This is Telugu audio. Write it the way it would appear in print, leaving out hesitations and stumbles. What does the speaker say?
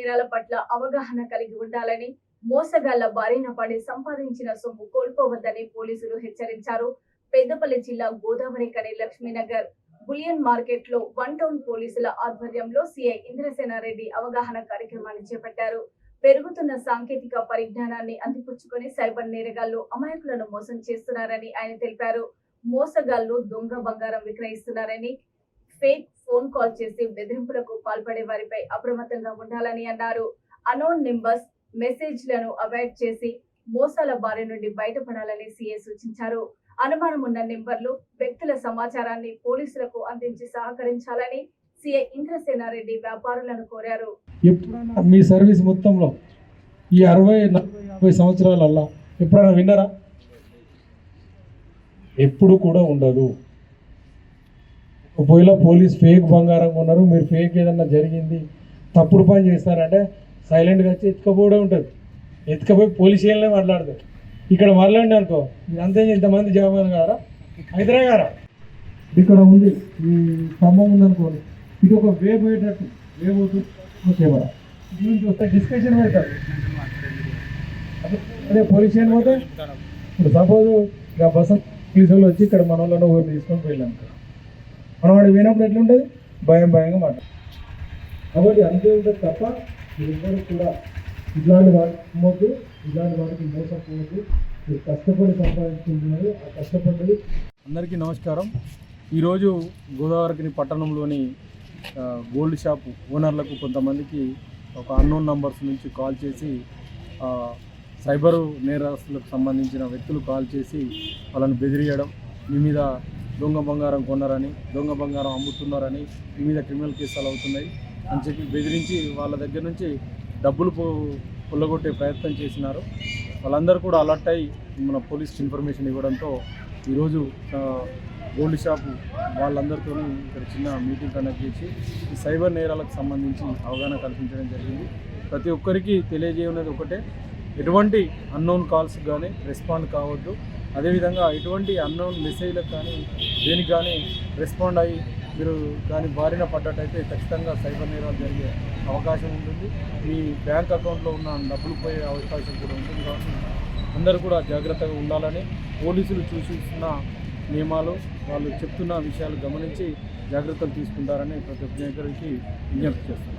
నేరాల పట్ల అవగాహన కలిగి ఉండాలని, మోసగాళ్ల బారిన పడి సంపాదించిన సొమ్ము కోల్పోవద్దని పోలీసులు హెచ్చరించారు. పెద్దపల్లి జిల్లా గోదావరి కని లక్ష్మీనగర్ బులియన్ మార్కెట్ లో వన్ టౌన్ పోలీసుల ఆధ్వర్యంలో సిఐ ఇంద్రసేనారెడ్డి అవగాహన కార్యక్రమాన్ని చేపట్టారు. పెరుగుతున్న సాంకేతిక పరిజ్ఞానాన్ని అందిపుచ్చుకొని సైబర్ నేరగాళ్లు అమాయకులను మోసం చేస్తున్నారని ఆయన తెలిపారు. మోసగాళ్లు దొంగ బంగారం విక్రయిస్తున్నారని, ఫేక్ ఫోన్ కాల్ చేసి బెదిరింపులకు పాల్పడే వారిపై అప్రమత్తంగా ఉండాలని అన్నారు. అనోన్ నెంబర్స్ మెసేజ్లను అవాయిడ్ చేసి మోసాల బారి నుండి బయటపడాలని సీఏ సూచించారు. అనుమానం ఉన్న నెంబర్లు, వ్యక్తుల సమాచారాన్ని పోలీసులకు అందించి సహకరించాలని సీఐ ఇంద్రసేనారెడ్డి వ్యాపారులను కోరారు. ఎప్పుడైనా మీ సర్వీస్ మొత్తంలో ఈ 60-40 సంవత్సరాలల్లా ఎప్పుడైనా విన్నారా? ఎప్పుడు కూడా ఉండదు. ఒకవేళ పోలీస్ ఫేక్ బంగారం కొన్నారు, మీరు ఫేక్ ఏదన్నా జరిగింది, తప్పుడు పని చేస్తారంటే సైలెంట్గా వచ్చి ఎత్తుకపోవడం ఉంటుంది. ఎత్తుకపోయి పోలీస్ స్టేషన్లో మాట్లాడతారు. ఇక్కడ మాట్లాడిన అనుకో, అంతే ఇంతమంది జవాన్ గారా, హైదరాబాద్ గారా, ఇక్కడ ఉంది ఈ స్తంభం ఉందనుకోండి, ఇది ఒక వే పోయేటట్టు వే పోతుంది కెమెరా ఇది నుంచి వస్తే డిస్కషన్ పెడతారు. అదే పోలీస్ స్టేషన్ పోతే ఇప్పుడు సపోజ్ ఇక బస్సు పోలీసులు వచ్చి ఇక్కడ మన వాళ్ళలో ఊరు తీసుకొని పోయినాం, మనం వాడు పోయినప్పుడు ఎట్లుంటుంది, భయంగా మాట. కాబట్టి అంతే ఉంటుంది తప్ప మీరెవ్వరు కూడా ఇట్లాంటి వాటికి నమ్మొద్దు, ఇలాంటి వాటికి మోసపోవద్దు. మీరు కష్టపడి సంపాదించుకుంటున్నారు, ఆ కష్టపడ్డది. అందరికీ నమస్కారం. ఈరోజు గోదావరికని పట్టణంలోని గోల్డ్ షాప్ ఓనర్లకు కొంతమందికి ఒక అన్నోన్ నంబర్స్ నుంచి కాల్ చేసి సైబరు నేరస్తులకు సంబంధించిన వ్యక్తులు కాల్ చేసి వాళ్ళని బెదిరియడం, మీ మీద దొంగ బంగారం కొన్నారని, దొంగ బంగారం అమ్ముతున్నారని, మీ మీద క్రిమినల్ కేసులు అవుతున్నాయి అని చెప్పి బెదిరించి వాళ్ళ దగ్గర నుంచి డబ్బులు కొల్లగొట్టే ప్రయత్నం చేసినారు. వాళ్ళందరూ కూడా అలర్ట్ అయ్యి మన పోలీస్కి ఇన్ఫర్మేషన్ ఇవ్వడంతో ఈరోజు గోల్డ్ షాపు వాళ్ళందరితో ఇక్కడ చిన్న మీటింగ్ కండక్ట్ చేసి ఈ సైబర్ నేరాలకు సంబంధించి అవగాహన కల్పించడం జరిగింది. ప్రతి ఒక్కరికి తెలియజేయనేది ఒకటే, ఎటువంటి అన్నోన్ కాల్స్ కానీ రెస్పాండ్ కావద్దు. అదేవిధంగా ఎటువంటి అన్నోన్ మెసేజ్లకు కానీ దేనికి కానీ రెస్పాండ్ అయ్యి మీరు దాని బారిన పడ్డట్టయితే ఖచ్చితంగా సైబర్ నేరాలు జరిగే అవకాశం ఉంటుంది. మీ బ్యాంక్ అకౌంట్లో ఉన్న డబ్బులు పోయే అవకాశం కూడా ఉంటుంది. కాబట్టి అందరూ కూడా జాగ్రత్తగా ఉండాలని పోలీసులు సూచిస్తున్న నియమాలు, వాళ్ళు చెప్తున్న విషయాలు గమనించి జాగ్రత్తలు తీసుకుంటారని ప్రతి ఒక్కరికి విజ్ఞప్తి చేస్తున్నారు.